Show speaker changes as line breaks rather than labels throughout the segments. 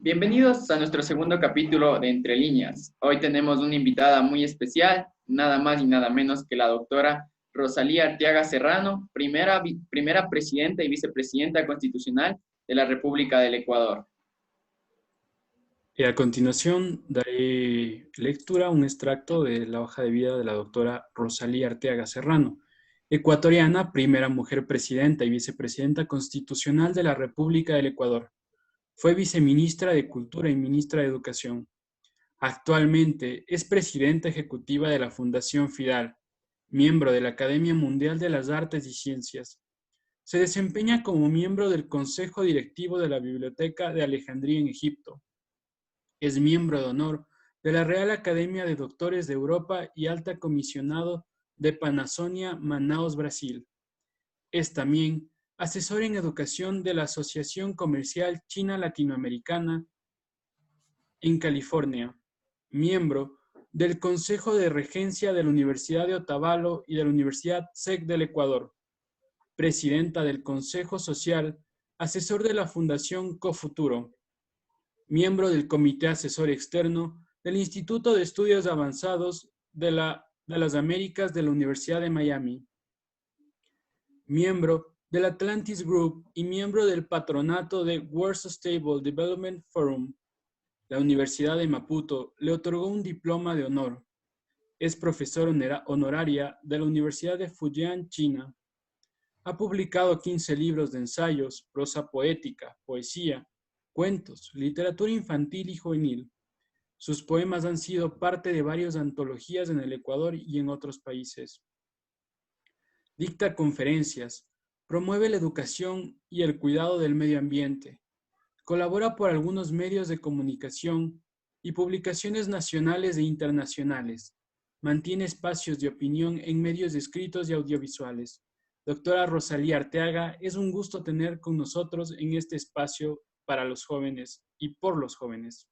Bienvenidos a nuestro segundo capítulo de Entre Líneas. Hoy tenemos una invitada muy especial, nada más y nada menos que la doctora Rosalía Arteaga Serrano, primera presidenta y vicepresidenta constitucional de la República del Ecuador.
Y a continuación daré lectura a un extracto de la hoja de vida de la doctora Rosalía Arteaga Serrano, ecuatoriana, primera mujer presidenta y vicepresidenta constitucional de la República del Ecuador. Fue viceministra de Cultura y ministra de Educación. Actualmente es presidenta ejecutiva de la Fundación FIDAL, miembro de la Academia Mundial de las Artes y Ciencias. Se desempeña como miembro del Consejo Directivo de la Biblioteca de Alejandría en Egipto. Es miembro de honor de la Real Academia de Doctores de Europa y Alta Comisionado de Panasonic Manaus, Brasil. Es también asesor en educación de la Asociación Comercial China Latinoamericana en California, miembro del Consejo de Regencia de la Universidad de Otavalo y de la Universidad SEC del Ecuador, presidenta del Consejo Social, asesor de la Fundación Cofuturo, miembro del Comité Asesor Externo del Instituto de Estudios Avanzados de las Américas de la Universidad de Miami, miembro del Atlantis Group y miembro del patronato de World Sustainable Development Forum. La Universidad de Maputo le otorgó un diploma de honor. Es profesora honoraria de la Universidad de Fujian, China. Ha publicado 15 libros de ensayos, prosa poética, poesía, cuentos, literatura infantil y juvenil. Sus poemas han sido parte de varias antologías en el Ecuador y en otros países. Dicta conferencias, promueve la educación y el cuidado del medio ambiente. Colabora por algunos medios de comunicación y publicaciones nacionales e internacionales. Mantiene espacios de opinión en medios escritos y audiovisuales. Doctora Rosalía Arteaga, es un gusto tener con nosotros en este espacio para los jóvenes y por los jóvenes.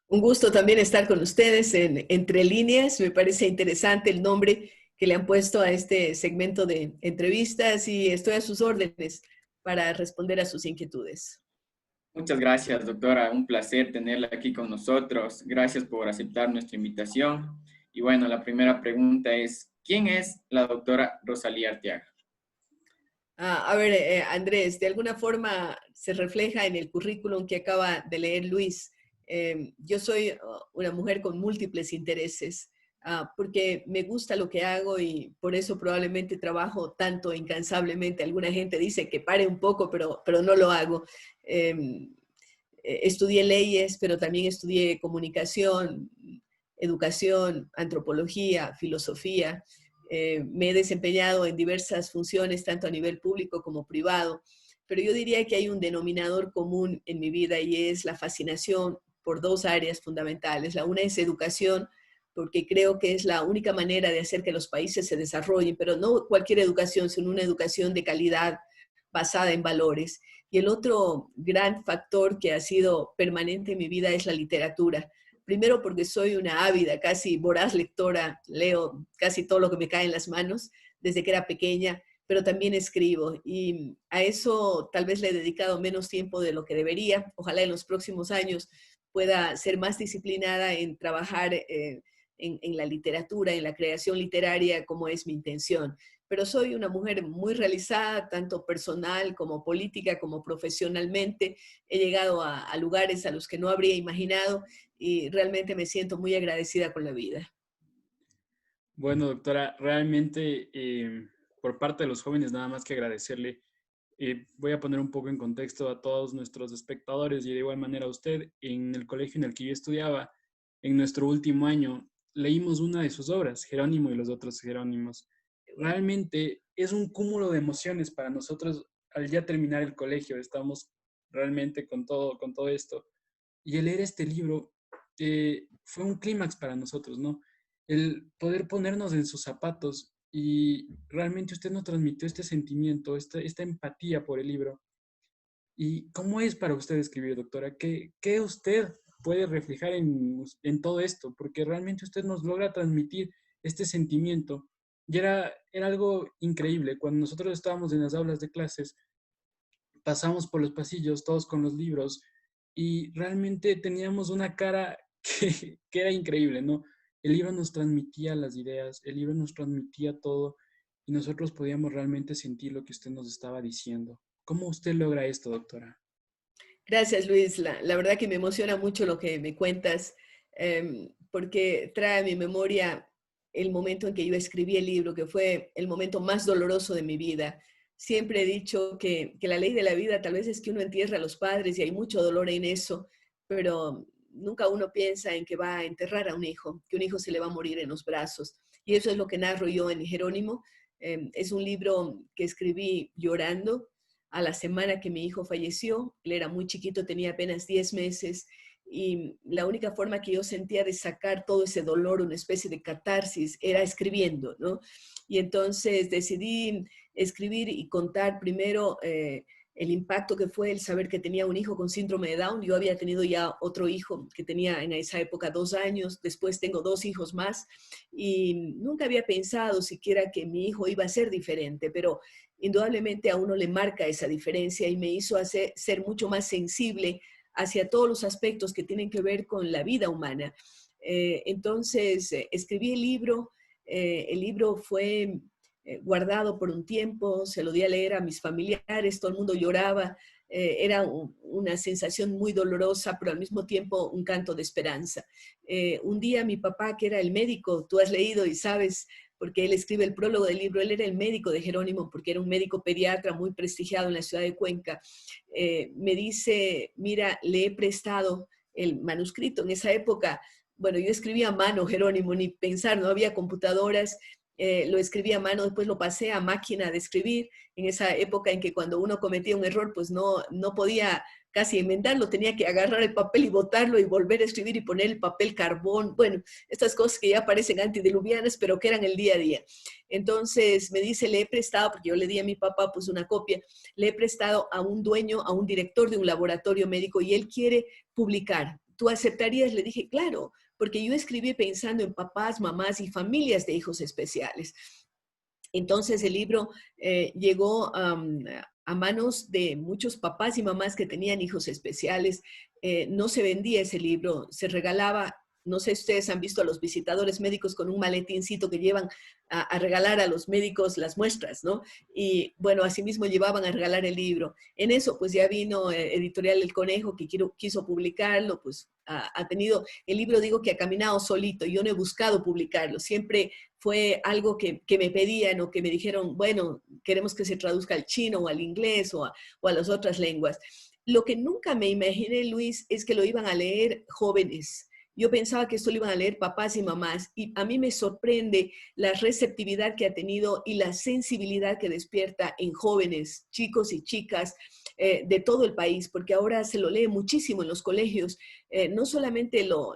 Un gusto también estar con ustedes en Entre Líneas. Me parece interesante el nombre que le han puesto a este segmento de entrevistas y estoy a sus órdenes para responder a sus inquietudes.
Muchas gracias, doctora. Un placer tenerla aquí con nosotros. Gracias por aceptar nuestra invitación. Y bueno, la primera pregunta es, ¿quién es la doctora Rosalía Arteaga?
Andrés, de alguna forma se refleja en el currículum que acaba de leer Luis. Yo soy una mujer con múltiples intereses, porque me gusta lo que hago y por eso probablemente trabajo tanto incansablemente. Alguna gente dice que pare un poco, pero no lo hago. Estudié leyes, pero también estudié comunicación, educación, antropología, filosofía. Me he desempeñado en diversas funciones, tanto a nivel público como privado, pero yo diría que hay un denominador común en mi vida y es la fascinación por dos áreas fundamentales. La una es educación, porque creo que es la única manera de hacer que los países se desarrollen, pero no cualquier educación, sino una educación de calidad basada en valores. Y el otro gran factor que ha sido permanente en mi vida es la literatura. Primero porque soy una ávida, casi voraz lectora, leo casi todo lo que me cae en las manos desde que era pequeña, pero también escribo y a eso tal vez le he dedicado menos tiempo de lo que debería. Ojalá en los próximos años pueda ser más disciplinada en trabajar en la literatura, en la creación literaria, como es mi intención. Pero soy una mujer muy realizada, tanto personal como política, como profesionalmente. He llegado a lugares a los que no habría imaginado y realmente me siento muy agradecida con la vida.
Bueno, doctora, realmente por parte de los jóvenes nada más que agradecerle. Voy a poner un poco en contexto a todos nuestros espectadores y de igual manera a usted. En el colegio en el que yo estudiaba, en nuestro último año, leímos una de sus obras, Jerónimo y los otros Jerónimos. Realmente es un cúmulo de emociones para nosotros al ya terminar el colegio. Estamos realmente con todo esto. Y el leer este libro fue un clímax para nosotros, ¿no? El poder ponernos en sus zapatos y realmente usted nos transmitió este sentimiento, esta empatía por el libro. ¿Y cómo es para usted escribir, doctora? ¿Qué usted puede reflejar en todo esto? Porque realmente usted nos logra transmitir este sentimiento. Y era algo increíble. Cuando nosotros estábamos en las aulas de clases, pasamos por los pasillos, todos con los libros, y realmente teníamos una cara que era increíble, ¿no? El libro nos transmitía las ideas, el libro nos transmitía todo y nosotros podíamos realmente sentir lo que usted nos estaba diciendo. ¿Cómo usted logra esto, doctora?
Gracias, Luis. La verdad que me emociona mucho lo que me cuentas, porque trae a mi memoria el momento en que yo escribí el libro, que fue el momento más doloroso de mi vida. Siempre he dicho que la ley de la vida tal vez es que uno entierra a los padres y hay mucho dolor en eso, pero nunca uno piensa en que va a enterrar a un hijo, que un hijo se le va a morir en los brazos. Y eso es lo que narro yo en Jerónimo. Es un libro que escribí llorando a la semana que mi hijo falleció. Él era muy chiquito, tenía apenas 10 meses, y la única forma que yo sentía de sacar todo ese dolor, una especie de catarsis, era escribiendo, ¿no? Y entonces decidí escribir y contar primero el impacto que fue el saber que tenía un hijo con síndrome de Down. Yo había tenido ya otro hijo que tenía en esa época 2 años, después tengo 2 hijos más, y nunca había pensado siquiera que mi hijo iba a ser diferente, pero indudablemente a uno le marca esa diferencia y me hizo ser mucho más sensible hacia todos los aspectos que tienen que ver con la vida humana. Entonces, escribí el libro fue guardado por un tiempo, se lo di a leer a mis familiares, todo el mundo lloraba, era una sensación muy dolorosa, pero al mismo tiempo un canto de esperanza. Un día mi papá, que era el médico, tú has leído y sabes, porque él escribe el prólogo del libro, él era el médico de Jerónimo, porque era un médico pediatra muy prestigiado en la ciudad de Cuenca, me dice, mira, le he prestado el manuscrito. En esa época, bueno, yo escribía a mano, Jerónimo, ni pensar, no había computadoras, lo escribí a mano, después lo pasé a máquina de escribir, en esa época en que cuando uno cometía un error, pues no podía casi enmendarlo, tenía que agarrar el papel y botarlo y volver a escribir y poner el papel carbón, bueno, estas cosas que ya parecen antediluvianas, pero que eran el día a día. Entonces me dice, le he prestado, porque yo le di a mi papá pues una copia, le he prestado a un dueño, a un director de un laboratorio médico y él quiere publicar. ¿Tú aceptarías? Le dije, claro, porque yo escribí pensando en papás, mamás y familias de hijos especiales. Entonces el libro llegó a manos de muchos papás y mamás que tenían hijos especiales. No se vendía ese libro, se regalaba. No sé si ustedes han visto a los visitadores médicos con un maletincito que llevan a regalar a los médicos las muestras, ¿no? Y bueno, asimismo llevaban a regalar el libro. En eso, pues ya vino Editorial El Conejo, que quiso publicarlo, pues ha tenido, el libro digo que ha caminado solito, yo no he buscado publicarlo, siempre fue algo que me pedían o que me dijeron, bueno, queremos que se traduzca al chino o al inglés o a las otras lenguas. Lo que nunca me imaginé, Luis, es que lo iban a leer jóvenes. Yo pensaba que esto lo iban a leer papás y mamás, y a mí me sorprende la receptividad que ha tenido y la sensibilidad que despierta en jóvenes, chicos y chicas de todo el país, porque ahora se lo lee muchísimo en los colegios. No solamente lo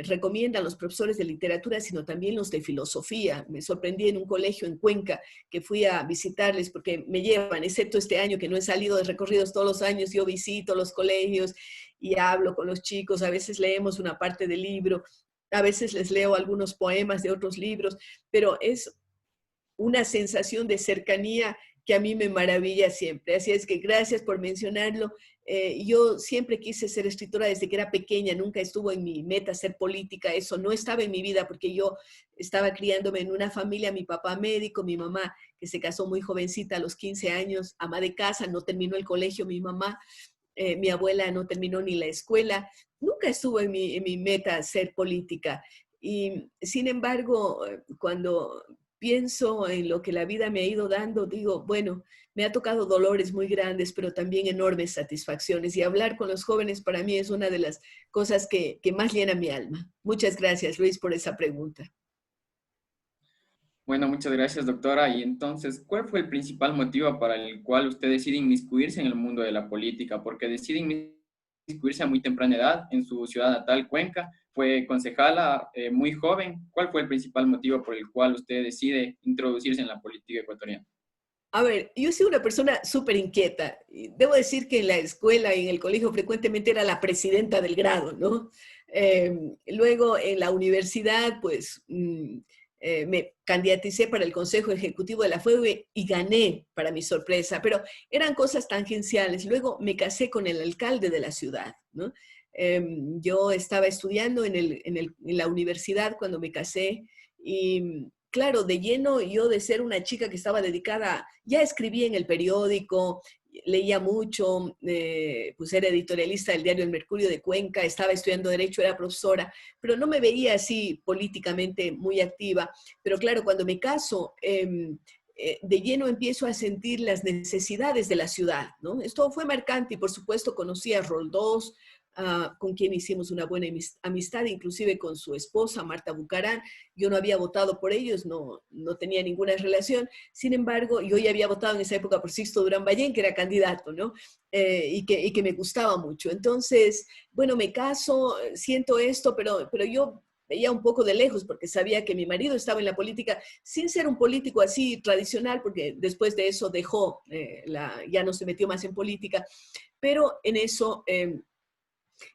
recomiendan los profesores de literatura, sino también los de filosofía. Me sorprendí en un colegio en Cuenca que fui a visitarles porque me llevan, excepto este año que no he salido de recorridos todos los años, yo visito los colegios y hablo con los chicos, a veces leemos una parte del libro, a veces les leo algunos poemas de otros libros, pero es una sensación de cercanía que a mí me maravilla siempre. Así es que gracias por mencionarlo. Yo siempre quise ser escritora desde que era pequeña, nunca estuvo en mi meta ser política, eso no estaba en mi vida porque yo estaba criándome en una familia, mi papá médico, mi mamá que se casó muy jovencita a los 15 años, ama de casa, no terminó el colegio mi mamá, mi abuela no terminó ni la escuela, nunca estuvo en mi meta ser política. Y sin embargo, cuando pienso en lo que la vida me ha ido dando, digo, bueno, me ha tocado dolores muy grandes, pero también enormes satisfacciones. Y hablar con los jóvenes para mí es una de las cosas que más llena mi alma. Muchas gracias, Luis, por esa pregunta.
Bueno, muchas gracias, doctora. Y entonces, ¿cuál fue el principal motivo para el cual usted decide inmiscuirse en el mundo de la política? Porque decide inmiscuirse a muy temprana edad en su ciudad natal, Cuenca. Fue concejala muy joven. ¿Cuál fue el principal motivo por el cual usted decide introducirse en la política ecuatoriana?
A ver, yo soy una persona súper inquieta. Debo decir que en la escuela y en el colegio frecuentemente era la presidenta del grado, ¿no? Luego en la universidad, pues me candidaticé para el Consejo Ejecutivo de la FUEB y gané, para mi sorpresa, pero eran cosas tangenciales. Luego me casé con el alcalde de la ciudad, ¿no? Yo estaba estudiando en la universidad cuando me casé y claro, de lleno yo de ser una chica que estaba dedicada, ya escribía en el periódico, leía mucho, pues era editorialista del diario El Mercurio de Cuenca, estaba estudiando Derecho, era profesora, pero no me veía así políticamente muy activa. Pero claro, cuando me caso, de lleno empiezo a sentir las necesidades de la ciudad, ¿no? Esto fue marcante y por supuesto conocí a Roldós, con quien hicimos una buena amistad, inclusive con su esposa, Marta Bucarán. Yo no había votado por ellos, no tenía ninguna relación. Sin embargo, yo ya había votado en esa época por Sixto Durán Ballén, que era candidato, ¿no? Y que me gustaba mucho. Entonces, bueno, me caso, siento esto, pero yo veía un poco de lejos porque sabía que mi marido estaba en la política sin ser un político así tradicional, porque después de eso dejó, ya no se metió más en política, pero en eso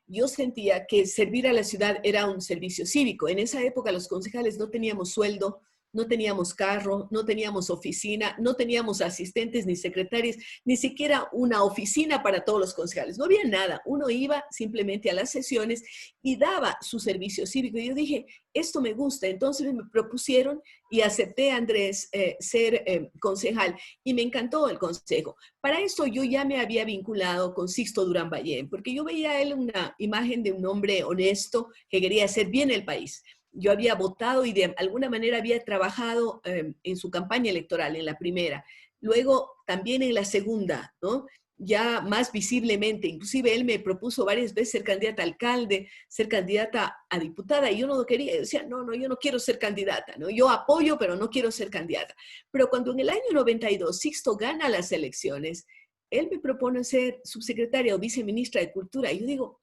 yo sentía que servir a la ciudad era un servicio cívico. En esa época los concejales no teníamos sueldo, no teníamos carro, no teníamos oficina, no teníamos asistentes ni secretarios, ni siquiera una oficina para todos los concejales. No había nada. Uno iba simplemente a las sesiones y daba su servicio cívico. Y yo dije, esto me gusta. Entonces me propusieron y acepté, Andrés, ser concejal. Y me encantó el consejo. Para eso yo ya me había vinculado con Sixto Durán Ballén, porque yo veía a él una imagen de un hombre honesto que quería hacer bien el país. Yo había votado y de alguna manera había trabajado en su campaña electoral, en la primera. Luego también en la segunda, ¿no? Ya más visiblemente, inclusive él me propuso varias veces ser candidata a alcalde, ser candidata a diputada, y yo no lo quería. Yo decía, no, yo no quiero ser candidata, ¿no? Yo apoyo, pero no quiero ser candidata. Pero cuando en el año 92 Sixto gana las elecciones, él me propone ser subsecretaria o viceministra de Cultura, y yo digo,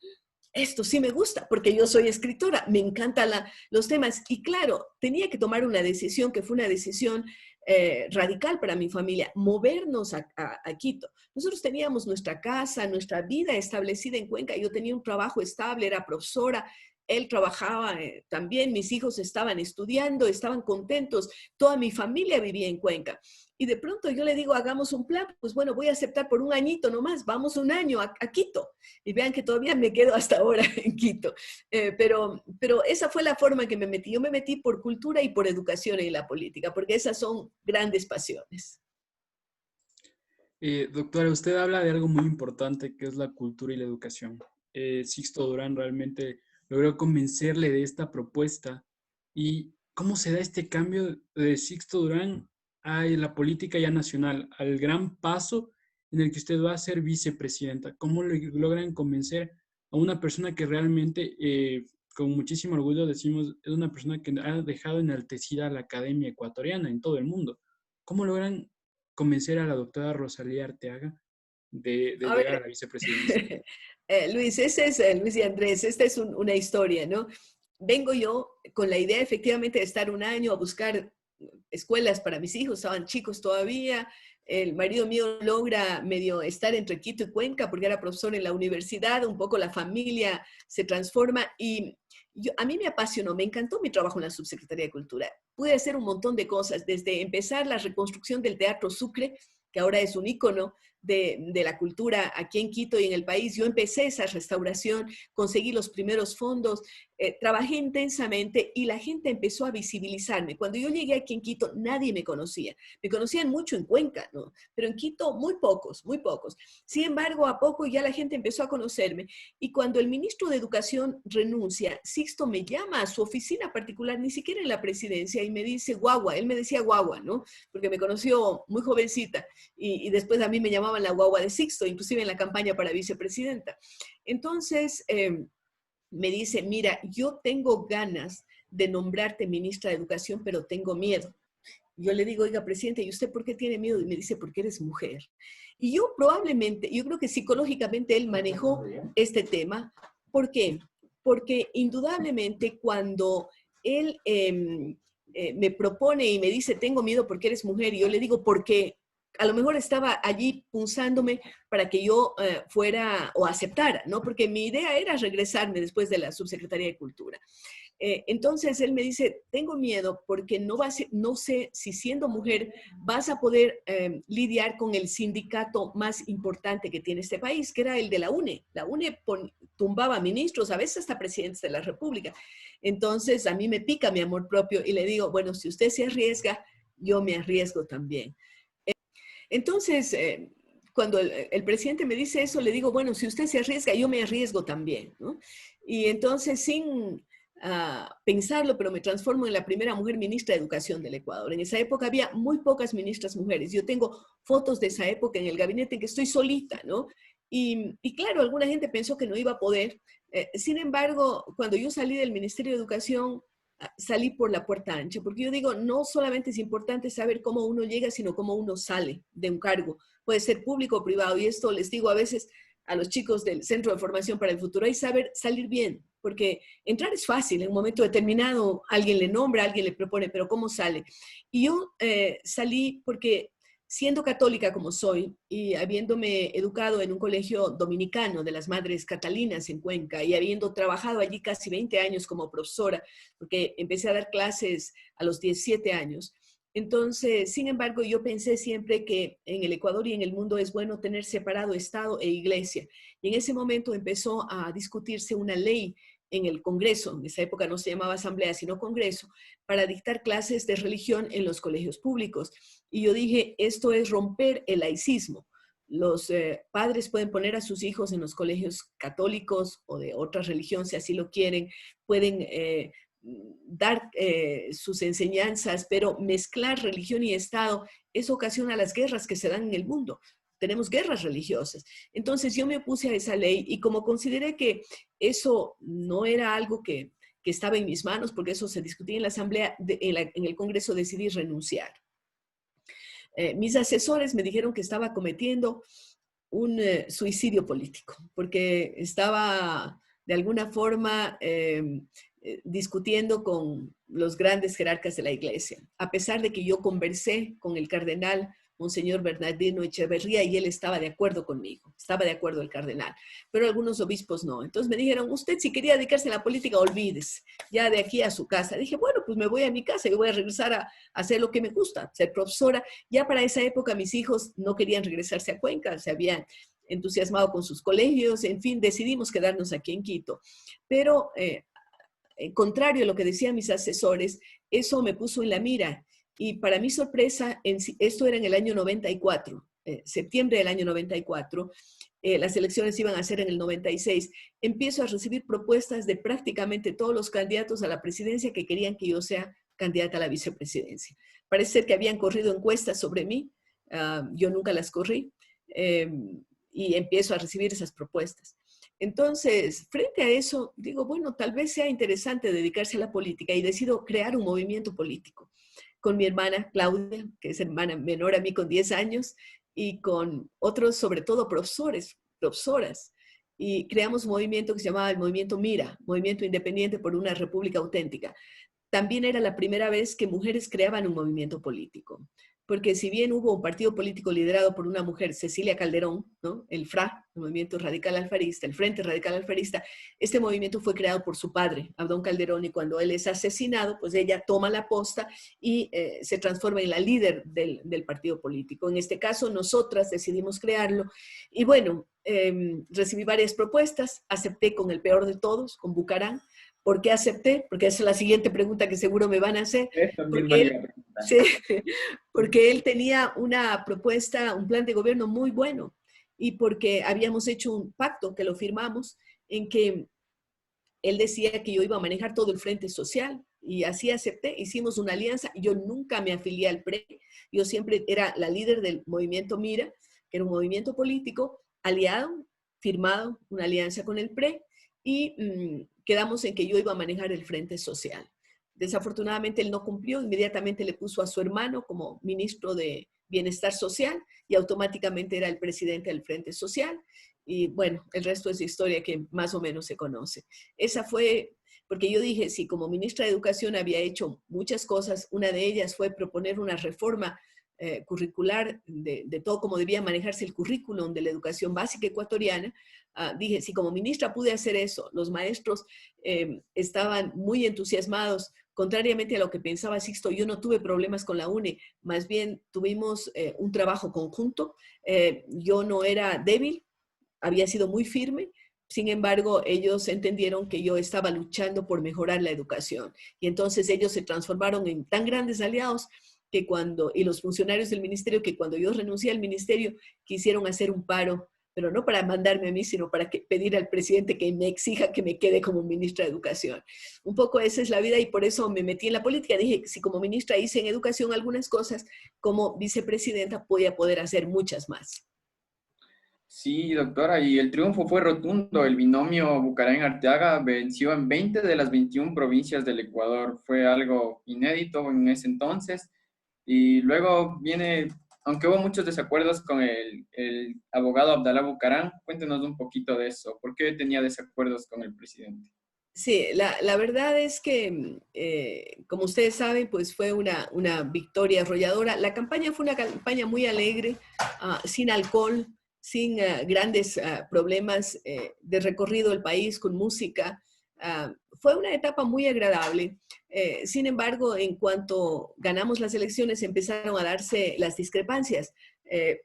esto sí me gusta, porque yo soy escritora, me encantan los temas. Y claro, tenía que tomar una decisión que fue una decisión radical para mi familia, movernos a Quito. Nosotros teníamos nuestra casa, nuestra vida establecida en Cuenca. Yo tenía un trabajo estable, era profesora, él trabajaba también, mis hijos estaban estudiando, estaban contentos, toda mi familia vivía en Cuenca. Y de pronto yo le digo, hagamos un plan, pues bueno, voy a aceptar por un añito nomás, vamos un año a Quito. Y vean que todavía me quedo hasta ahora en Quito. Pero esa fue la forma en que me metí. Yo me metí por cultura y por educación en la política, porque esas son grandes pasiones.
Doctora, usted habla de algo muy importante que es la cultura y la educación. Sixto Durán realmente logró convencerle de esta propuesta. ¿Y cómo se da este cambio de Sixto Durán a la política ya nacional, al gran paso en el que usted va a ser vicepresidenta? ¿Cómo logran convencer a una persona que realmente, con muchísimo orgullo decimos, es una persona que ha dejado enaltecida a la academia ecuatoriana en todo el mundo? ¿Cómo logran convencer a la doctora Rosalía Arteaga de
A
llegar a
ver,
la vicepresidencia?
Luis, Luis y Andrés, esta es una historia, ¿no? Vengo yo con la idea efectivamente de estar un año a buscar escuelas para mis hijos, estaban chicos todavía. El marido mío logra medio estar entre Quito y Cuenca porque era profesor en la universidad, un poco la familia se transforma y a mí me apasionó, me encantó mi trabajo en la Subsecretaría de Cultura. Pude hacer un montón de cosas, desde empezar la reconstrucción del Teatro Sucre, que ahora es un ícono de la cultura aquí en Quito y en el país. Yo empecé esa restauración, conseguí los primeros fondos, trabajé intensamente y la gente empezó a visibilizarme. Cuando yo llegué aquí en Quito, nadie me conocía. Me conocían mucho en Cuenca, ¿no? Pero en Quito, muy pocos, muy pocos. Sin embargo, a poco ya la gente empezó a conocerme. Y cuando el ministro de Educación renuncia, Sixto me llama a su oficina particular, ni siquiera en la presidencia, y me dice, guagua, él me decía guagua, ¿no? Porque me conoció muy jovencita. Y después a mí me llamaban la guagua de Sixto, inclusive en la campaña para vicepresidenta. Entonces, me dice, mira, yo tengo ganas de nombrarte ministra de Educación, pero tengo miedo. Yo le digo, oiga, presidente, ¿y usted por qué tiene miedo? Y me dice, porque eres mujer. Y yo probablemente, yo creo que psicológicamente él manejó este tema. ¿Por qué? Porque indudablemente cuando él me propone y me dice, tengo miedo porque eres mujer, y yo le digo, ¿por qué? a lo mejor estaba allí punzándome para que yo fuera o aceptara, ¿no? Porque mi idea era regresarme después de la Subsecretaría de Cultura. Entonces él me dice, tengo miedo porque no sé si siendo mujer vas a poder lidiar con el sindicato más importante que tiene este país, que era el de la UNE. La UNE tumbaba ministros, a veces hasta presidentes de la República. Entonces a mí me pica mi amor propio y le digo, bueno, si usted se arriesga, yo me arriesgo también. Entonces, cuando el presidente me dice eso, le digo, bueno, si usted se arriesga, yo me arriesgo también, ¿no? Y entonces, sin pensarlo, pero me transformo en la primera mujer ministra de Educación del Ecuador. En esa época había muy pocas ministras mujeres. Yo tengo fotos de esa época en el gabinete en que estoy solita, ¿no? Y claro, alguna gente pensó que no iba a poder. Sin embargo, cuando yo salí del Ministerio de Educación, salí por la puerta ancha, porque yo digo, no solamente es importante saber cómo uno llega, sino cómo uno sale de un cargo. Puede ser público o privado, y esto les digo a veces a los chicos del Centro de Formación para el Futuro, hay saber salir bien, porque entrar es fácil, en un momento determinado alguien le nombra, alguien le propone, pero ¿cómo sale? Y yo salí porque siendo católica como soy y habiéndome educado en un colegio dominicano de las Madres Catalinas en Cuenca y habiendo trabajado allí casi 20 años como profesora, porque empecé a dar clases a los 17 años, entonces, sin embargo, yo pensé siempre que en el Ecuador y en el mundo es bueno tener separado Estado e Iglesia. Y en ese momento empezó a discutirse una ley en el Congreso, en esa época no se llamaba Asamblea, sino Congreso, para dictar clases de religión en los colegios públicos. Y yo dije, esto es romper el laicismo. Los padres pueden poner a sus hijos en los colegios católicos o de otra religión, si así lo quieren, pueden dar sus enseñanzas, pero mezclar religión y Estado, eso ocasiona las guerras que se dan en el mundo. Tenemos guerras religiosas. Entonces yo me opuse a esa ley y como consideré que eso no era algo que estaba en mis manos, porque eso se discutía en la Asamblea, en el Congreso decidí renunciar. Mis asesores me dijeron que estaba cometiendo un suicidio político, porque estaba de alguna forma discutiendo con los grandes jerarcas de la iglesia. A pesar de que yo conversé con el cardenal Monseñor Bernardino Echeverría y él estaba de acuerdo conmigo, estaba de acuerdo el cardenal, pero algunos obispos no. Entonces me dijeron, usted si quería dedicarse a la política, olvídese, ya de aquí a su casa. Dije, bueno, pues me voy a mi casa y voy a regresar a hacer lo que me gusta, ser profesora. Ya para esa época mis hijos no querían regresarse a Cuenca, se habían entusiasmado con sus colegios, en fin, decidimos quedarnos aquí en Quito. Pero contrario a lo que decían mis asesores, eso me puso en la mira. Y para mi sorpresa, esto era en el año 94, septiembre del año 94, las elecciones iban a ser en el 96, empiezo a recibir propuestas de prácticamente todos los candidatos a la presidencia que querían que yo sea candidata a la vicepresidencia. Parece ser que habían corrido encuestas sobre mí, yo nunca las corrí, y empiezo a recibir esas propuestas. Entonces, frente a eso, digo, bueno, tal vez sea interesante dedicarse a la política y decido crear un movimiento político con mi hermana Claudia, que es hermana menor a mí con 10 años, y con otros, sobre todo profesores, profesoras. Y creamos un movimiento que se llamaba el Movimiento Mira, Movimiento Independiente por una República Auténtica. También era la primera vez que mujeres creaban un movimiento político. Porque si bien hubo un partido político liderado por una mujer, Cecilia Calderón, ¿no? El FRA, el Movimiento Radical Alfarista, el Frente Radical Alfarista, este movimiento fue creado por su padre, Abdón Calderón, y cuando él es asesinado, pues ella toma la posta y se transforma en la líder del partido político. En este caso, nosotras decidimos crearlo. Y bueno, recibí varias propuestas, acepté con el peor de todos, con Bucarán. ¿Por qué acepté? Porque esa es la siguiente pregunta que seguro me van a hacer. Sí, porque él tenía una propuesta, un plan de gobierno muy bueno y porque habíamos hecho un pacto que lo firmamos en que él decía que yo iba a manejar todo el frente social y así acepté, hicimos una alianza. Yo nunca me afilié al PRE, yo siempre era la líder del movimiento Mira, que era un movimiento político aliado, firmado una alianza con el PRE y quedamos en que yo iba a manejar el frente social. Desafortunadamente él no cumplió, inmediatamente le puso a su hermano como ministro de Bienestar Social y automáticamente era el presidente del Frente Social. Y bueno, el resto es historia que más o menos se conoce. Esa fue, porque yo dije, sí, como ministra de Educación había hecho muchas cosas, una de ellas fue proponer una reforma curricular de todo cómo debía manejarse el currículum de la educación básica ecuatoriana, dije, si como ministra pude hacer eso, los maestros estaban muy entusiasmados. Contrariamente a lo que pensaba Sixto, yo no tuve problemas con la UNE, más bien tuvimos un trabajo conjunto. Yo no era débil, había sido muy firme. Sin embargo, ellos entendieron que yo estaba luchando por mejorar la educación. Y entonces ellos se transformaron en tan grandes aliados que y los funcionarios del ministerio, que cuando yo renuncié al ministerio, quisieron hacer un paro, pero no para mandarme a mí, sino para pedir al presidente que me exija que me quede como ministra de Educación. Un poco esa es la vida y por eso me metí en la política. Dije, si como ministra hice en educación algunas cosas, como vicepresidenta voy a poder hacer muchas más.
Sí, doctora, y el triunfo fue rotundo. El binomio Bucaram-Arteaga venció en 20 de las 21 provincias del Ecuador. Fue algo inédito en ese entonces. Y luego viene, aunque hubo muchos desacuerdos con el abogado Abdalá Bucaram, cuéntenos un poquito de eso. ¿Por qué tenía desacuerdos con el presidente?
Sí, la verdad es que, como ustedes saben, pues fue una victoria arrolladora. La campaña fue una campaña muy alegre, sin alcohol, sin grandes problemas de recorrido del país con música. Fue una etapa muy agradable. Sin embargo, en cuanto ganamos las elecciones, empezaron a darse las discrepancias.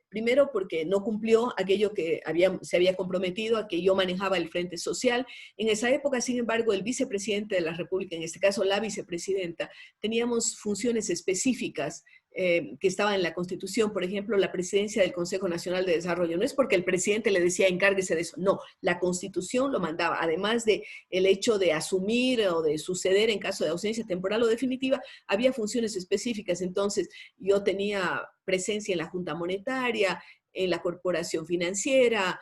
Primero porque no cumplió aquello que se había comprometido, a que yo manejaba el Frente Social. En esa época, sin embargo, el vicepresidente de la República, en este caso la vicepresidenta, teníamos funciones específicas que estaban en la Constitución, por ejemplo, la presidencia del Consejo Nacional de Desarrollo. No es porque el presidente le decía encárguese de eso, no, la Constitución lo mandaba, además de el hecho de asumir o de suceder en caso de ausencia temporal o definitiva, había funciones específicas. Entonces, yo tenía presencia en la Junta Monetaria, en la Corporación Financiera,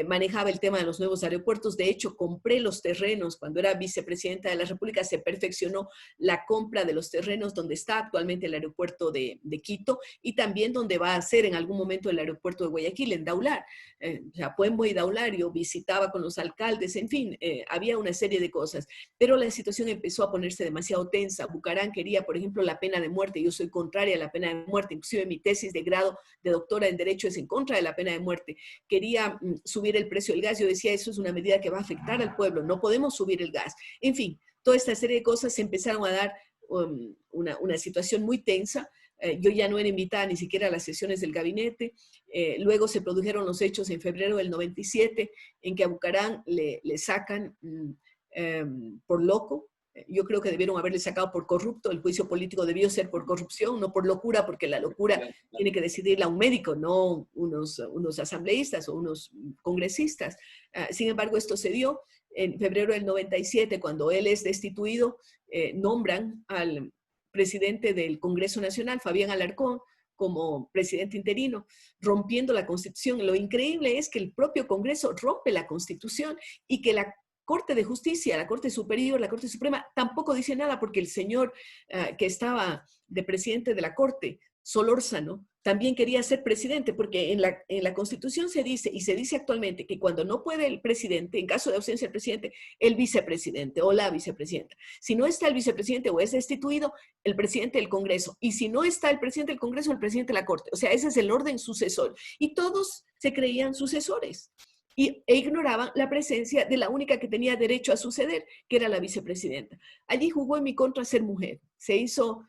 manejaba el tema de los nuevos aeropuertos. De hecho, compré los terrenos. Cuando era vicepresidenta de la República, se perfeccionó la compra de los terrenos donde está actualmente el aeropuerto de Quito y también donde va a ser en algún momento el aeropuerto de Guayaquil, en Daular. O sea, Puembo y Daular, yo visitaba con los alcaldes, en fin, había una serie de cosas. Pero la situación empezó a ponerse demasiado tensa. Bucaram quería, por ejemplo, la pena de muerte. Yo soy contraria a la pena de muerte. Inclusive mi tesis de grado de doctora en Derecho es en contra de la pena de muerte. Quería subir el precio del gas. Yo decía, eso es una medida que va a afectar al pueblo, no podemos subir el gas. En fin, toda esta serie de cosas se empezaron a dar una situación muy tensa. Yo ya no era invitada ni siquiera a las sesiones del gabinete. Luego se produjeron los hechos en febrero del 97, en que a Bucaram le sacan por loco. Yo creo que debieron haberle sacado por corrupto. El juicio político debió ser por corrupción, no por locura, porque la locura tiene que decidirla un médico, no unos asambleístas o unos congresistas. Sin embargo, esto se dio en febrero del 97, cuando él es destituido, nombran al presidente del Congreso Nacional, Fabián Alarcón, como presidente interino, rompiendo la Constitución. Lo increíble es que el propio Congreso rompe la Constitución y que la Corte de Justicia, la Corte Superior, la Corte Suprema, tampoco dice nada porque el señor que estaba de presidente de la Corte, Solórzano, también quería ser presidente, porque en la Constitución se dice, y se dice actualmente, que cuando no puede el presidente, en caso de ausencia del presidente, el vicepresidente o la vicepresidenta. Si no está el vicepresidente o es destituido, el presidente del Congreso. Y si no está el presidente del Congreso, el presidente de la Corte. O sea, ese es el orden sucesor. Y todos se creían sucesores. E ignoraban la presencia de la única que tenía derecho a suceder, que era la vicepresidenta. Allí jugó en mi contra ser mujer. Se hizo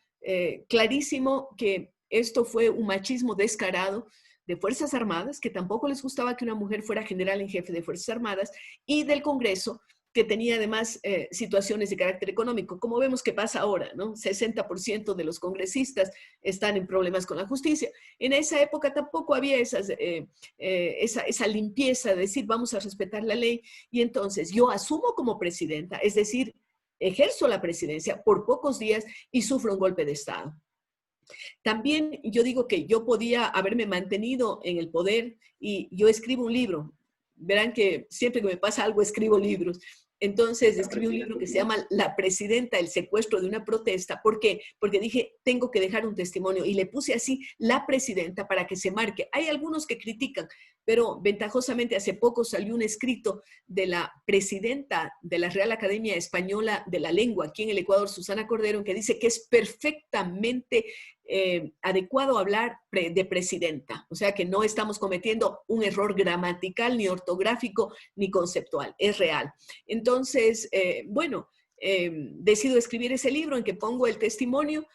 clarísimo que esto fue un machismo descarado de Fuerzas Armadas, que tampoco les gustaba que una mujer fuera general en jefe de Fuerzas Armadas, y del Congreso, que tenía además situaciones de carácter económico, como vemos que pasa ahora, ¿no? 60% de los congresistas están en problemas con la justicia. En esa época tampoco había esa limpieza de decir, vamos a respetar la ley, y entonces yo asumo como presidenta, es decir, ejerzo la presidencia por pocos días y sufro un golpe de Estado. También yo digo que yo podía haberme mantenido en el poder y yo escribo un libro. Verán que siempre que me pasa algo escribo libros. Entonces escribí un libro que se llama La Presidenta, el secuestro de una protesta. ¿Por qué? Porque dije, tengo que dejar un testimonio y le puse así, La Presidenta, para que se marque. Hay algunos que critican, pero ventajosamente hace poco salió un escrito de la presidenta de la Real Academia Española de la Lengua aquí en el Ecuador, Susana Cordero, que dice que es perfectamente adecuado hablar de presidenta, o sea que no estamos cometiendo un error gramatical, ni ortográfico, ni conceptual, es real. Entonces, bueno, decido escribir ese libro en que pongo el testimonio.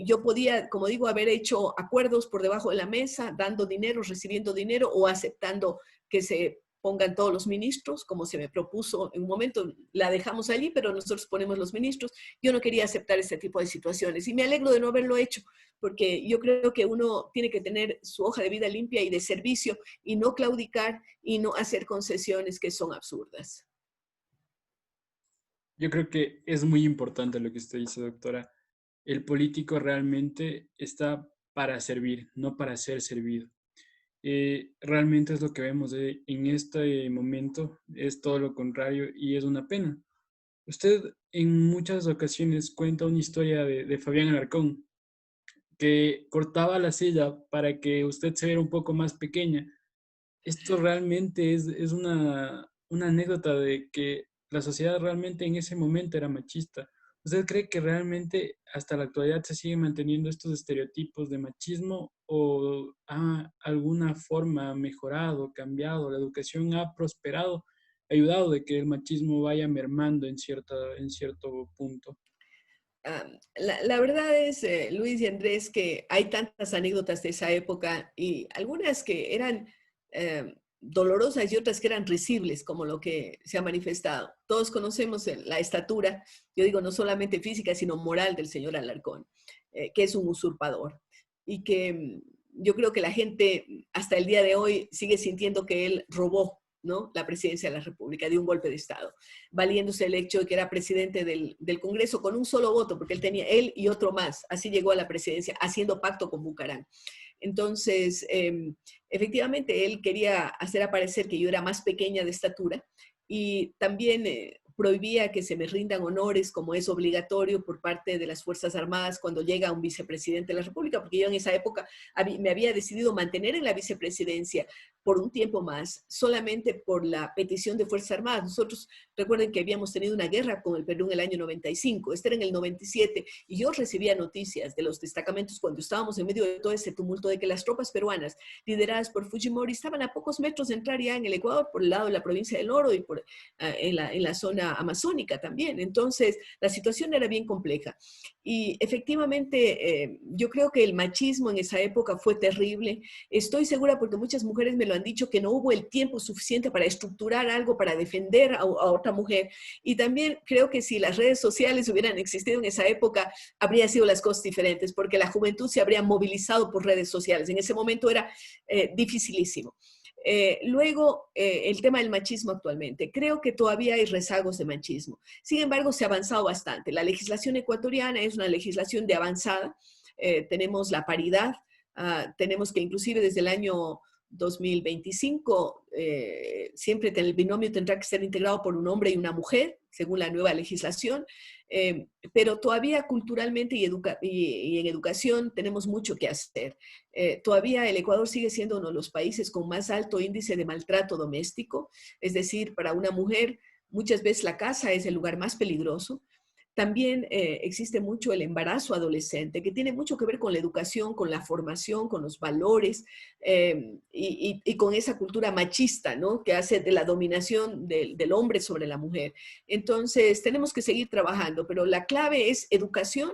Yo podía, como digo, haber hecho acuerdos por debajo de la mesa, dando dinero, recibiendo dinero o aceptando que se pongan todos los ministros, como se me propuso en un momento, la dejamos allí, pero nosotros ponemos los ministros. Yo no quería aceptar este tipo de situaciones y me alegro de no haberlo hecho, porque yo creo que uno tiene que tener su hoja de vida limpia y de servicio y no claudicar y no hacer concesiones que son absurdas.
Yo creo que es muy importante lo que usted dice, doctora. El político realmente está para servir, no para ser servido. Realmente es lo que vemos en este momento, es todo lo contrario y es una pena. Usted en muchas ocasiones cuenta una historia de Fabián Alarcón, que cortaba la silla para que usted se viera un poco más pequeña. Esto realmente es una anécdota de que la sociedad realmente en ese momento era machista. ¿Usted cree que realmente hasta la actualidad se siguen manteniendo estos estereotipos de machismo o alguna forma ha mejorado, cambiado, la educación ha prosperado, ayudado de que el machismo vaya mermando en cierto punto?
La verdad es, Luis y Andrés, que hay tantas anécdotas de esa época y algunas que eran dolorosas y otras que eran risibles, como lo que se ha manifestado. Todos conocemos la estatura, yo digo no solamente física, sino moral del señor Alarcón, que es un usurpador y que yo creo que la gente hasta el día de hoy sigue sintiendo que él robó, ¿no?, la presidencia de la República, de un golpe de Estado, valiéndose el hecho de que era presidente del Congreso con un solo voto, porque él y otro más, así llegó a la presidencia, haciendo pacto con Bucarán. Entonces, efectivamente, él quería hacer aparecer que yo era más pequeña de estatura y también prohibía que se me rindan honores como es obligatorio por parte de las Fuerzas Armadas cuando llega un vicepresidente de la República, porque yo en esa época me había decidido mantener en la vicepresidencia por un tiempo más, solamente por la petición de Fuerzas Armadas. Nosotros, recuerden que habíamos tenido una guerra con el Perú en el año 95, este era en el 97, y yo recibía noticias de los destacamentos cuando estábamos en medio de todo ese tumulto de que las tropas peruanas, lideradas por Fujimori, estaban a pocos metros de entrar ya en el Ecuador, por el lado de la provincia del Oro y en la zona amazónica también. Entonces, la situación era bien compleja. Y efectivamente, yo creo que el machismo en esa época fue terrible. Estoy segura porque muchas mujeres me lo han dicho, que no hubo el tiempo suficiente para estructurar algo, para defender a otra mujer. Y también creo que si las redes sociales hubieran existido en esa época, habría sido las cosas diferentes, porque la juventud se habría movilizado por redes sociales. En ese momento era dificilísimo. Luego, el tema del machismo actualmente. Creo que todavía hay rezagos de machismo. Sin embargo, se ha avanzado bastante. La legislación ecuatoriana es una legislación de avanzada. Tenemos la paridad. Tenemos que inclusive desde el año 2025, siempre el binomio tendrá que ser integrado por un hombre y una mujer, según la nueva legislación, pero todavía culturalmente y en educación tenemos mucho que hacer. Todavía el Ecuador sigue siendo uno de los países con más alto índice de maltrato doméstico, es decir, para una mujer muchas veces la casa es el lugar más peligroso. También existe mucho el embarazo adolescente, que tiene mucho que ver con la educación, con la formación, con los valores y con esa cultura machista, ¿no?, que hace de la dominación del hombre sobre la mujer. Entonces, tenemos que seguir trabajando, pero la clave es educación,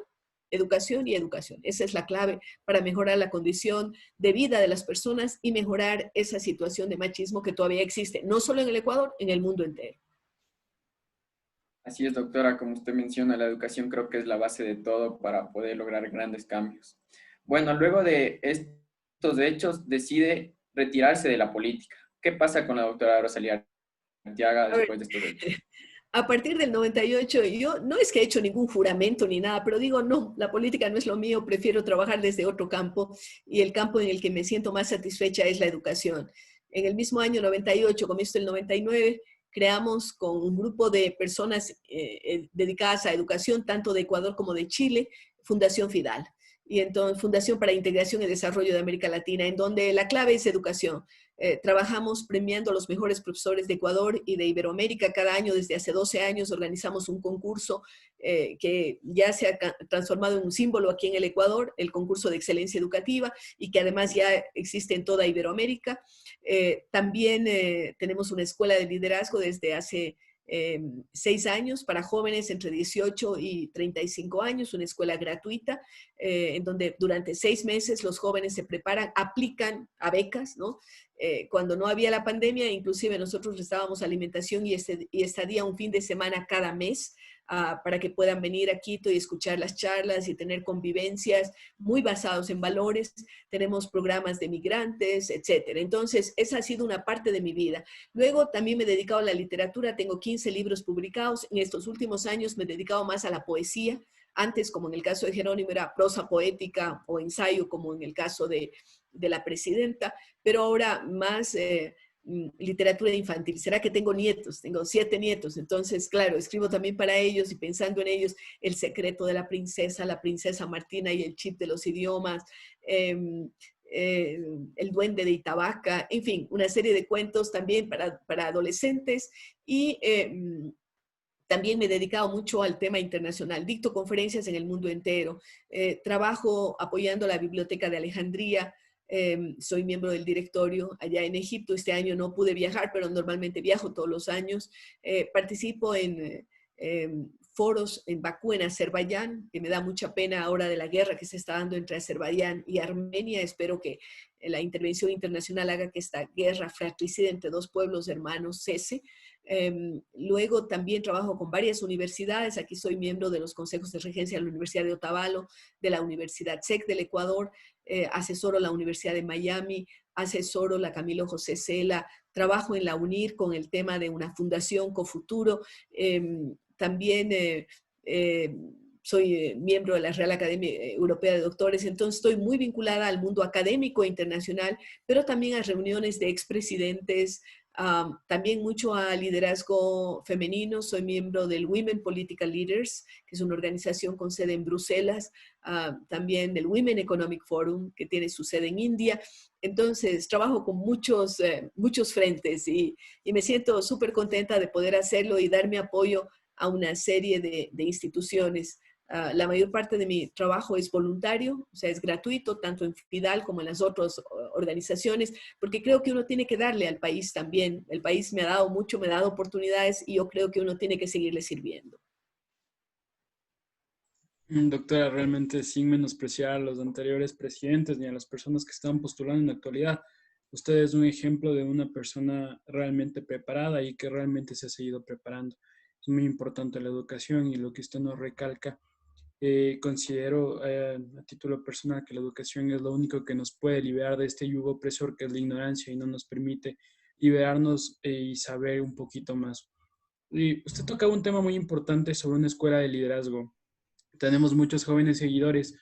educación y educación. Esa es la clave para mejorar la condición de vida de las personas y mejorar esa situación de machismo que todavía existe, no solo en el Ecuador, en el mundo entero.
Así es, doctora, como usted menciona, la educación creo que es la base de todo para poder lograr grandes cambios. Bueno, luego de estos hechos, decide retirarse de la política. ¿Qué pasa con la doctora Rosalía Arteaga después de estos hechos?
A partir del 98, yo no es que he hecho ningún juramento ni nada, pero digo, no, la política no es lo mío, prefiero trabajar desde otro campo y el campo en el que me siento más satisfecha es la educación. En el mismo año 98, comienzo del 99, creamos con un grupo de personas dedicadas a educación, tanto de Ecuador como de Chile, Fundación Fidal. y entonces Fundación para Integración y Desarrollo de América Latina, en donde la clave es educación. Trabajamos premiando a los mejores profesores de Ecuador y de Iberoamérica. Cada año, desde hace 12 años, organizamos un concurso que ya se ha transformado en un símbolo aquí en el Ecuador, el concurso de excelencia educativa, y que además ya existe en toda Iberoamérica. También tenemos una escuela de liderazgo desde hace 6 años para jóvenes entre 18 y 35 años, una escuela gratuita, en donde durante 6 meses los jóvenes se preparan, aplican a becas, ¿no? Cuando no había la pandemia, inclusive nosotros les dábamos alimentación y estadía un fin de semana cada mes, para que puedan venir a Quito y escuchar las charlas y tener convivencias muy basados en valores. Tenemos programas de migrantes, etcétera. Entonces, esa ha sido una parte de mi vida. Luego también me he dedicado a la literatura, tengo 15 libros publicados. En estos últimos años me he dedicado más a la poesía. Antes, como en el caso de Jerónimo, era prosa poética o ensayo, como en el caso de la presidenta, pero ahora más literatura infantil. ¿Será que tengo nietos? Tengo 7 nietos, entonces, claro, escribo también para ellos y pensando en ellos, El secreto de la princesa Martina y el chip de los idiomas, El duende de Itabaca, en fin, una serie de cuentos también para adolescentes y también me he dedicado mucho al tema internacional, dicto conferencias en el mundo entero, trabajo apoyando la Biblioteca de Alejandría, soy miembro del directorio allá en Egipto. Este año no pude viajar, pero normalmente viajo todos los años. Participo en foros en Bakú, en Azerbaiyán, que me da mucha pena ahora de la guerra que se está dando entre Azerbaiyán y Armenia. Espero que la intervención internacional haga que esta guerra fratricida entre 2 pueblos hermanos cese. Luego también trabajo con varias universidades. Aquí soy miembro de los consejos de regencia de la Universidad de Otavalo, de la Universidad SEC del Ecuador, asesoro la Universidad de Miami, asesoro la Camilo José Cela, trabajo en la UNIR con el tema de una fundación Cofuturo. También soy miembro de la Real Academia Europea de Doctores, entonces estoy muy vinculada al mundo académico internacional, pero también a reuniones de expresidentes, también mucho a liderazgo femenino. Soy miembro del Women Political Leaders, que es una organización con sede en Bruselas, también del Women Economic Forum, que tiene su sede en India. Entonces, trabajo con muchos frentes y me siento súper contenta de poder hacerlo y dar mi apoyo a una serie de instituciones. La mayor parte de mi trabajo es voluntario, o sea, es gratuito, tanto en FIDAL como en las otras organizaciones, porque creo que uno tiene que darle al país también. El país me ha dado mucho, me ha dado oportunidades y yo creo que uno tiene que seguirle sirviendo.
Doctora, realmente sin menospreciar a los anteriores presidentes ni a las personas que están postulando en la actualidad, usted es un ejemplo de una persona realmente preparada y que realmente se ha seguido preparando. Es muy importante la educación y lo que usted nos recalca. Considero a título personal que la educación es lo único que nos puede liberar de este yugo opresor que es la ignorancia y no nos permite liberarnos y saber un poquito más. Y usted tocaba un tema muy importante sobre una escuela de liderazgo. Tenemos muchos jóvenes seguidores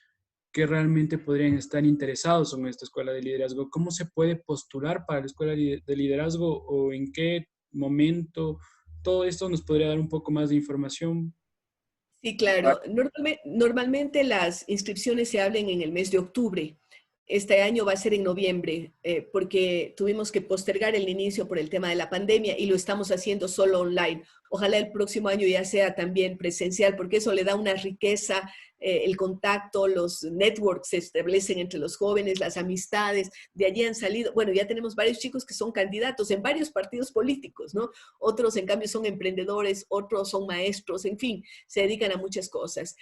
que realmente podrían estar interesados en esta escuela de liderazgo. ¿Cómo se puede postular para la escuela de liderazgo o en qué momento? Todo esto nos podría dar un poco más de información.
Sí, claro. Normalmente las inscripciones se abren en el mes de octubre. Este año va a ser en noviembre, porque tuvimos que postergar el inicio por el tema de la pandemia y lo estamos haciendo solo online. Ojalá el próximo año ya sea también presencial, porque eso le da una riqueza, el contacto, los networks se establecen entre los jóvenes, las amistades. De allí han salido, bueno, ya tenemos varios chicos que son candidatos en varios partidos políticos, ¿no? Otros, en cambio, son emprendedores, otros son maestros, en fin, se dedican a muchas cosas.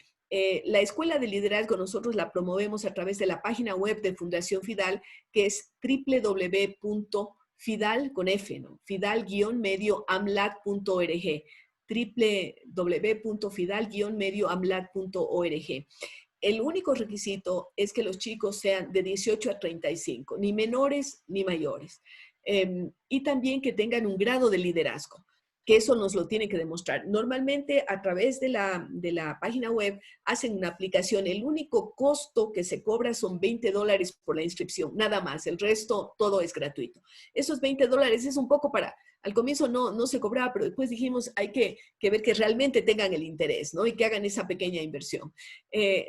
La escuela de liderazgo nosotros la promovemos a través de la página web de Fundación FIDAL, que es www.fidal, con F, ¿no? fidal-medioamlat.org, www.fidal-medioamlat.org. El único requisito es que los chicos sean de 18 a 35, ni menores ni mayores, y también que tengan un grado de liderazgo. que eso nos lo tienen que demostrar. Normalmente a través de la página web hacen una aplicación. El único costo que se cobra son $20 por la inscripción, nada más. El resto todo es gratuito. Esos $20 es un poco para... Al comienzo no se cobraba, pero después dijimos hay que ver que realmente tengan el interés, ¿no? Y que hagan esa pequeña inversión.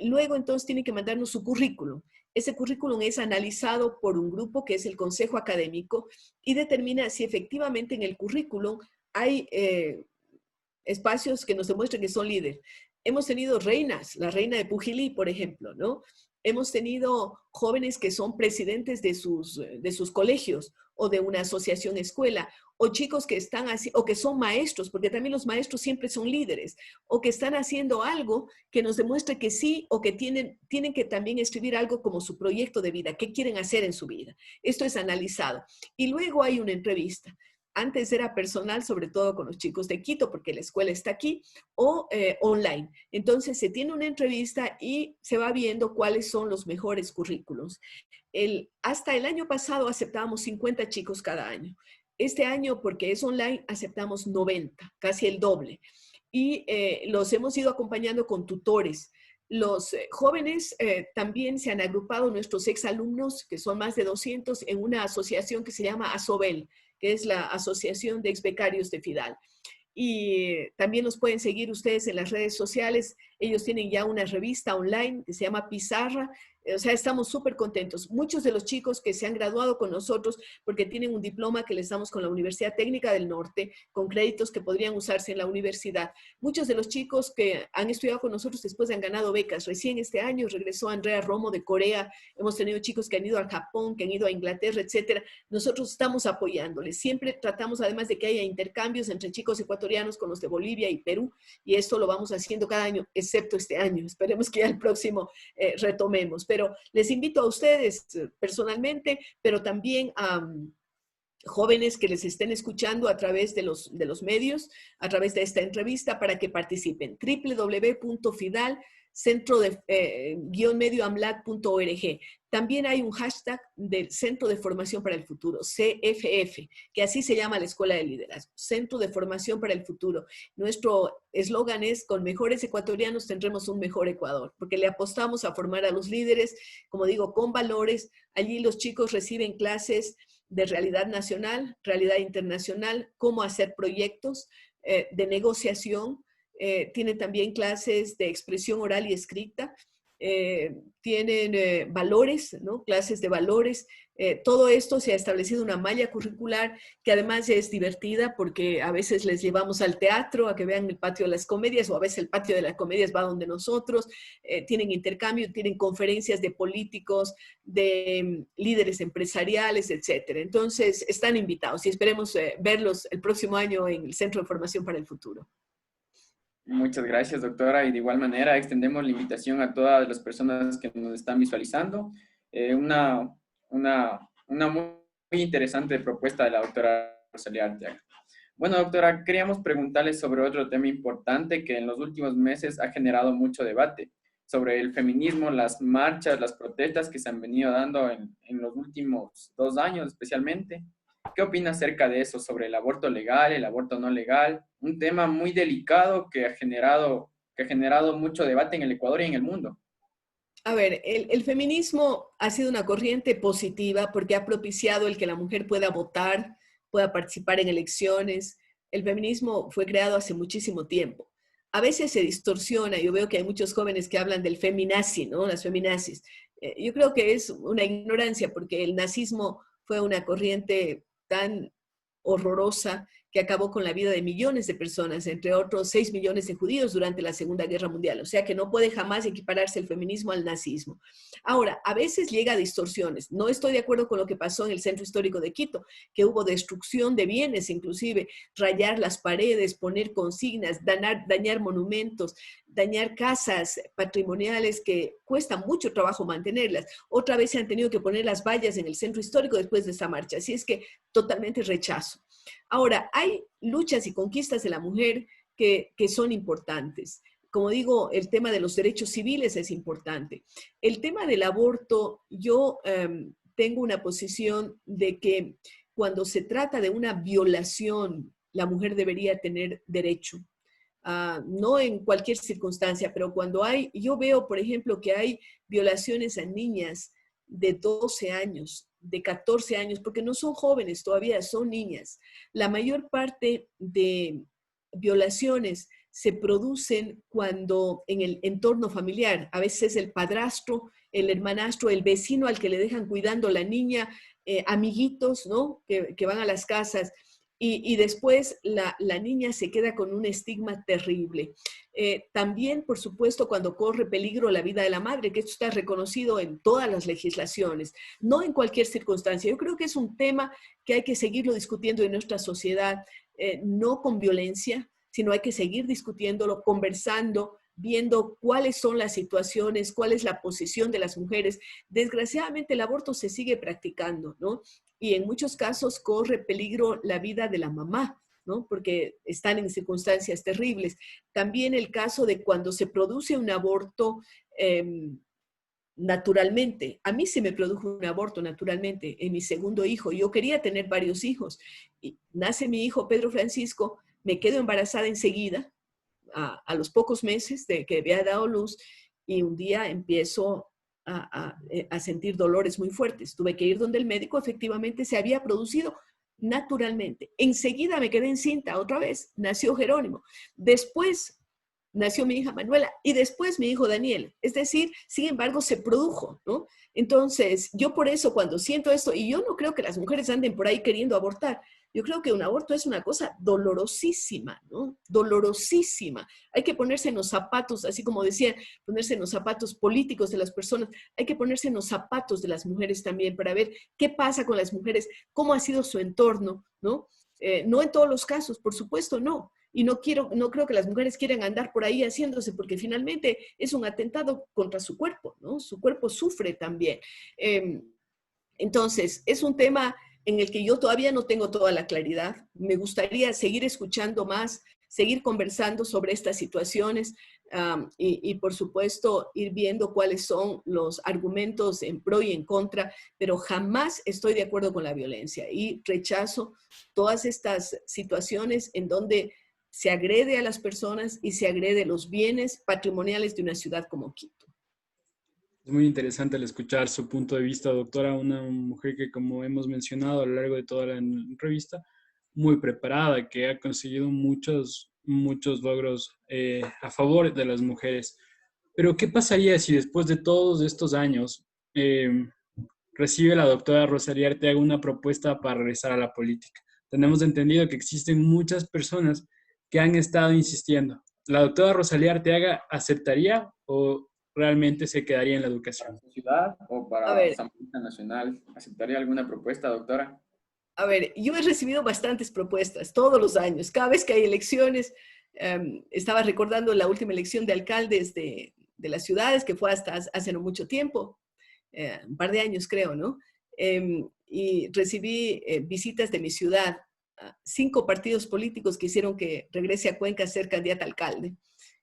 Luego entonces tienen que mandarnos su currículum. Ese currículum es analizado por un grupo que es el Consejo Académico y determina si efectivamente en el currículum hay espacios que nos demuestren que son líderes. Hemos tenido reinas, la reina de Pujilí, por ejemplo, ¿no? Hemos tenido jóvenes que son presidentes de sus colegios o de una asociación escuela, o chicos que están así, o que son maestros, porque también los maestros siempre son líderes, o que están haciendo algo que nos demuestre que sí, o que tienen que también escribir algo como su proyecto de vida, qué quieren hacer en su vida. Esto es analizado. Y luego hay una entrevista. Antes era personal, sobre todo con los chicos de Quito, porque la escuela está aquí, o online. Entonces se tiene una entrevista y se va viendo cuáles son los mejores currículos. Hasta el año pasado aceptábamos 50 chicos cada año. Este año, porque es online, aceptamos 90, casi el doble. Y los hemos ido acompañando con tutores. Los jóvenes también se han agrupado, nuestros exalumnos, que son más de 200, en una asociación que se llama ASOBEL, que es la Asociación de Exbecarios de FIDAL. Y también los pueden seguir ustedes en las redes sociales. Ellos tienen ya una revista online que se llama Pizarra. O sea, estamos súper contentos. Muchos de los chicos que se han graduado con nosotros, porque tienen un diploma que les damos con la Universidad Técnica del Norte, con créditos que podrían usarse en la universidad. Muchos de los chicos que han estudiado con nosotros después han ganado becas. Recién este año regresó Andrea Romo de Corea. Hemos tenido chicos que han ido al Japón, que han ido a Inglaterra, etcétera. Nosotros estamos apoyándoles. Siempre tratamos, además de que haya intercambios entre chicos ecuatorianos con los de Bolivia y Perú, y esto lo vamos haciendo cada año, excepto este año. Esperemos que ya el próximo retomemos. Pero les invito a ustedes personalmente, pero también a jóvenes que les estén escuchando a través de los medios, a través de esta entrevista, para que participen. www.fidal centro-medioamlat.org. También hay un hashtag del Centro de Formación para el Futuro, CFF, que así se llama la Escuela de Liderazgo, Centro de Formación para el Futuro. Nuestro eslogan es: con mejores ecuatorianos tendremos un mejor Ecuador, porque le apostamos a formar a los líderes, como digo, con valores. Allí los chicos reciben clases de realidad nacional, realidad internacional, cómo hacer proyectos de negociación. Tienen también clases de expresión oral y escrita, tienen valores, ¿no? Clases de valores. Todo esto se ha establecido una malla curricular que además es divertida, porque a veces les llevamos al teatro a que vean el patio de las comedias, o a veces el patio de las comedias va donde nosotros. Tienen intercambio, tienen conferencias de políticos, de líderes empresariales, etcétera. Entonces están invitados y esperemos verlos el próximo año en el Centro de Formación para el Futuro.
Muchas gracias, doctora. Y de igual manera extendemos la invitación a todas las personas que nos están visualizando. Una muy interesante propuesta de la doctora Rosalía Arteaga. Bueno, doctora, queríamos preguntarle sobre otro tema importante que en los últimos meses ha generado mucho debate, sobre el feminismo, las marchas, las protestas que se han venido dando en los últimos 2 años especialmente. ¿Qué opina acerca de eso, sobre el aborto legal, el aborto no legal? Un tema muy delicado que ha generado mucho debate en el Ecuador y en el mundo.
A ver, el feminismo ha sido una corriente positiva porque ha propiciado el que la mujer pueda votar, pueda participar en elecciones. El feminismo fue creado hace muchísimo tiempo. A veces se distorsiona. Yo veo que hay muchos jóvenes que hablan del feminazi, ¿no? Las feminazis. Yo creo que es una ignorancia, porque el nazismo fue una corriente tan horrorosa que acabó con la vida de millones de personas, entre otros 6 millones de judíos durante la Segunda Guerra Mundial. O sea que no puede jamás equipararse el feminismo al nazismo. Ahora, a veces llega a distorsiones. No estoy de acuerdo con lo que pasó en el Centro Histórico de Quito, que hubo destrucción de bienes, inclusive rayar las paredes, poner consignas, dañar monumentos, dañar casas patrimoniales que cuesta mucho trabajo mantenerlas. Otra vez se han tenido que poner las vallas en el Centro Histórico después de esta marcha. Así es que totalmente rechazo. Ahora, hay luchas y conquistas de la mujer que son importantes. Como digo, el tema de los derechos civiles es importante. El tema del aborto, yo tengo una posición de que cuando se trata de una violación la mujer debería tener derecho. No en cualquier circunstancia, pero cuando yo veo, por ejemplo, que hay violaciones a niñas de 12 años, de 14 años, porque no son jóvenes todavía, son niñas. La mayor parte de violaciones se producen cuando en el entorno familiar, a veces el padrastro, el hermanastro, el vecino al que le dejan cuidando la niña, amiguitos, ¿no? Que van a las casas. Y después la niña se queda con un estigma terrible. También, por supuesto, cuando corre peligro la vida de la madre, que esto está reconocido en todas las legislaciones, no en cualquier circunstancia. Yo creo que es un tema que hay que seguirlo discutiendo en nuestra sociedad, no con violencia, sino hay que seguir discutiéndolo, conversando, viendo cuáles son las situaciones, cuál es la posición de las mujeres. Desgraciadamente el aborto se sigue practicando, ¿no? Y en muchos casos corre peligro la vida de la mamá, ¿no? Porque están en circunstancias terribles. También el caso de cuando se produce un aborto naturalmente. A mí se me produjo un aborto naturalmente en mi segundo hijo. Yo quería tener varios hijos. Y nace mi hijo Pedro Francisco, me quedo embarazada enseguida, a los pocos meses de que había dado luz, y un día empiezo a sentir dolores muy fuertes. Tuve que ir donde el médico, efectivamente se había producido naturalmente. Enseguida me quedé encinta otra vez, nació Jerónimo. Después nació mi hija Manuela y después mi hijo Daniel. Es decir, sin embargo, se produjo, ¿no? Entonces, yo por eso cuando siento esto, y yo no creo que las mujeres anden por ahí queriendo abortar, yo creo que un aborto es una cosa dolorosísima, ¿no? Dolorosísima. Hay que ponerse en los zapatos, así como decían, ponerse en los zapatos políticos de las personas. Hay que ponerse en los zapatos de las mujeres también para ver qué pasa con las mujeres, cómo ha sido su entorno, ¿no? No en todos los casos, por supuesto, no. Y no creo que las mujeres quieran andar por ahí haciéndose, porque finalmente es un atentado contra su cuerpo, ¿no? Su cuerpo sufre también. Entonces, es un tema en el que yo todavía no tengo toda la claridad. Me gustaría seguir escuchando más, seguir conversando sobre estas situaciones y, por supuesto, ir viendo cuáles son los argumentos en pro y en contra, pero jamás estoy de acuerdo con la violencia y rechazo todas estas situaciones en donde se agrede a las personas y se agrede los bienes patrimoniales de una ciudad como Quito.
Es muy interesante el escuchar su punto de vista, doctora, una mujer que, como hemos mencionado a lo largo de toda la entrevista, muy preparada, que ha conseguido muchos logros a favor de las mujeres. Pero, ¿qué pasaría si después de todos estos años recibe la doctora Rosalía Arteaga una propuesta para regresar a la política? Tenemos entendido que existen muchas personas que han estado insistiendo. ¿La doctora Rosalía Arteaga aceptaría o realmente se quedaría en la educación?
¿Para su ciudad o para Asamblea Nacional? ¿Aceptaría alguna propuesta, doctora?
A ver, yo he recibido bastantes propuestas todos los años. Cada vez que hay elecciones, estaba recordando la última elección de alcaldes de las ciudades, que fue hasta hace no mucho tiempo, un par de años creo, ¿no? Y recibí visitas de mi ciudad, 5 partidos políticos que hicieron que regrese a Cuenca a ser candidata a alcalde,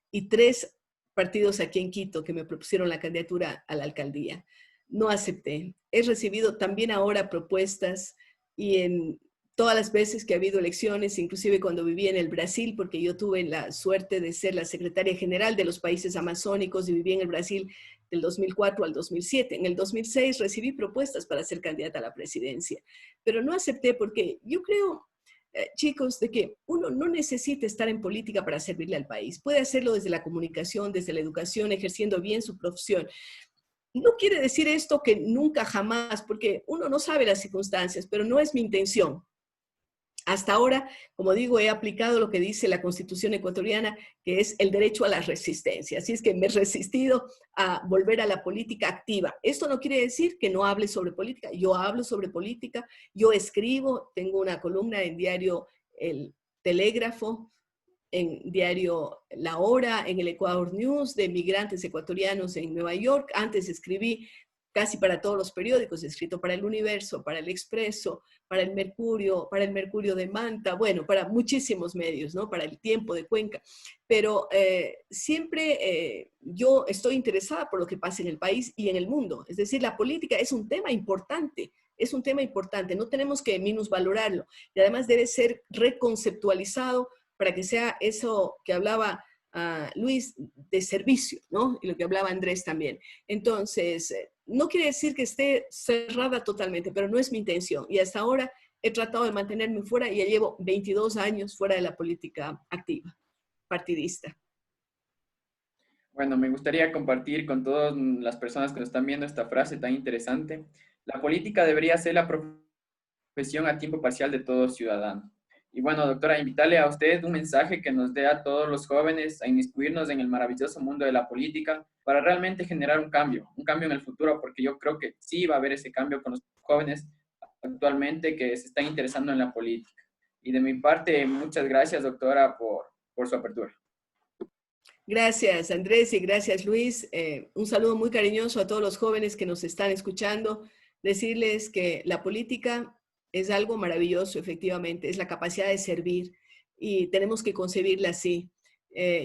y 3 partidos aquí en Quito que me propusieron la candidatura a la alcaldía. No acepté. He recibido también ahora propuestas, y en todas las veces que ha habido elecciones, inclusive cuando viví en el Brasil, porque yo tuve la suerte de ser la secretaria general de los países amazónicos y viví en el Brasil del 2004 al 2007. En el 2006 recibí propuestas para ser candidata a la presidencia, pero no acepté porque yo creo, chicos, de que uno no necesita estar en política para servirle al país. Puede hacerlo desde la comunicación, desde la educación, ejerciendo bien su profesión. No quiere decir esto que nunca jamás, porque uno no sabe las circunstancias, pero no es mi intención. Hasta ahora, como digo, he aplicado lo que dice la Constitución ecuatoriana, que es el derecho a la resistencia. Así es que me he resistido a volver a la política activa. Esto no quiere decir que no hable sobre política. Yo hablo sobre política, yo escribo, tengo una columna en diario El Telégrafo, en diario La Hora, en el Ecuador News, de migrantes ecuatorianos en Nueva York. Antes escribí casi para todos los periódicos, he escrito para El Universo, para El Expreso, para El Mercurio de Manta, bueno, para muchísimos medios, ¿no? Para El Tiempo de Cuenca. Pero siempre yo estoy interesada por lo que pasa en el país y en el mundo. Es decir, la política es un tema importante es un tema importante, no tenemos que minusvalorarlo y además debe ser reconceptualizado para que sea eso que hablaba Luis, de servicio, ¿no? Y lo que hablaba Andrés también. Entonces, no quiere decir que esté cerrada totalmente, pero no es mi intención. Y hasta ahora he tratado de mantenerme fuera y ya llevo 22 años fuera de la política activa, partidista.
Bueno, me gustaría compartir con todas las personas que nos están viendo esta frase tan interesante. La política debería ser la profesión a tiempo parcial de todo ciudadano. Y bueno, doctora, invitarle a usted un mensaje que nos dé a todos los jóvenes a inmiscuirnos en el maravilloso mundo de la política para realmente generar un cambio en el futuro, porque yo creo que sí va a haber ese cambio con los jóvenes actualmente que se están interesando en la política. Y de mi parte, muchas gracias, doctora, por su apertura.
Gracias, Andrés, y gracias, Luis. Un saludo muy cariñoso a todos los jóvenes que nos están escuchando. Decirles que la política es algo maravilloso, efectivamente, es la capacidad de servir y tenemos que concebirla así.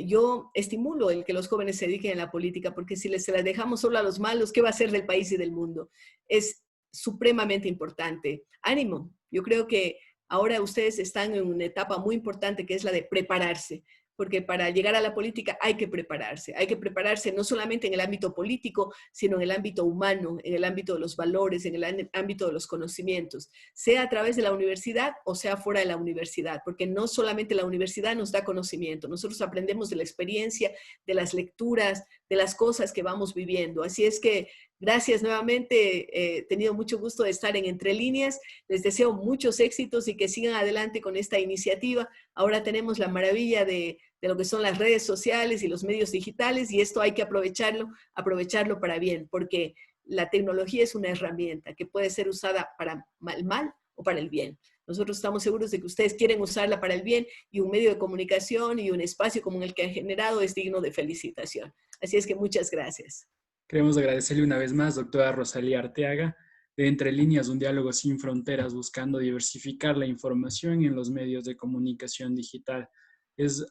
Yo estimulo el que los jóvenes se dediquen a la política porque si se las dejamos solo a los malos, ¿qué va a hacer del país y del mundo? Es supremamente importante. Ánimo, yo creo que ahora ustedes están en una etapa muy importante que es la de prepararse, porque para llegar a la política hay que prepararse no solamente en el ámbito político, sino en el ámbito humano, en el ámbito de los valores, en el ámbito de los conocimientos, sea a través de la universidad o sea fuera de la universidad, porque no solamente la universidad nos da conocimiento, nosotros aprendemos de la experiencia, de las lecturas, de las cosas que vamos viviendo. Así es que gracias nuevamente, he tenido mucho gusto de estar en Entre Líneas, les deseo muchos éxitos y que sigan adelante con esta iniciativa. Ahora tenemos la maravilla de lo que son las redes sociales y los medios digitales y esto hay que aprovecharlo para bien, porque la tecnología es una herramienta que puede ser usada para el mal o para el bien. Nosotros estamos seguros de que ustedes quieren usarla para el bien y un medio de comunicación y un espacio como el que han generado es digno de felicitación. Así es que muchas gracias.
Queremos agradecerle una vez más, doctora Rosalía Arteaga, de Entre Líneas, un diálogo sin fronteras, buscando diversificar la información en los medios de comunicación digital.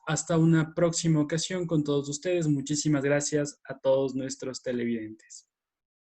Hasta una próxima ocasión con todos ustedes. Muchísimas gracias a todos nuestros televidentes.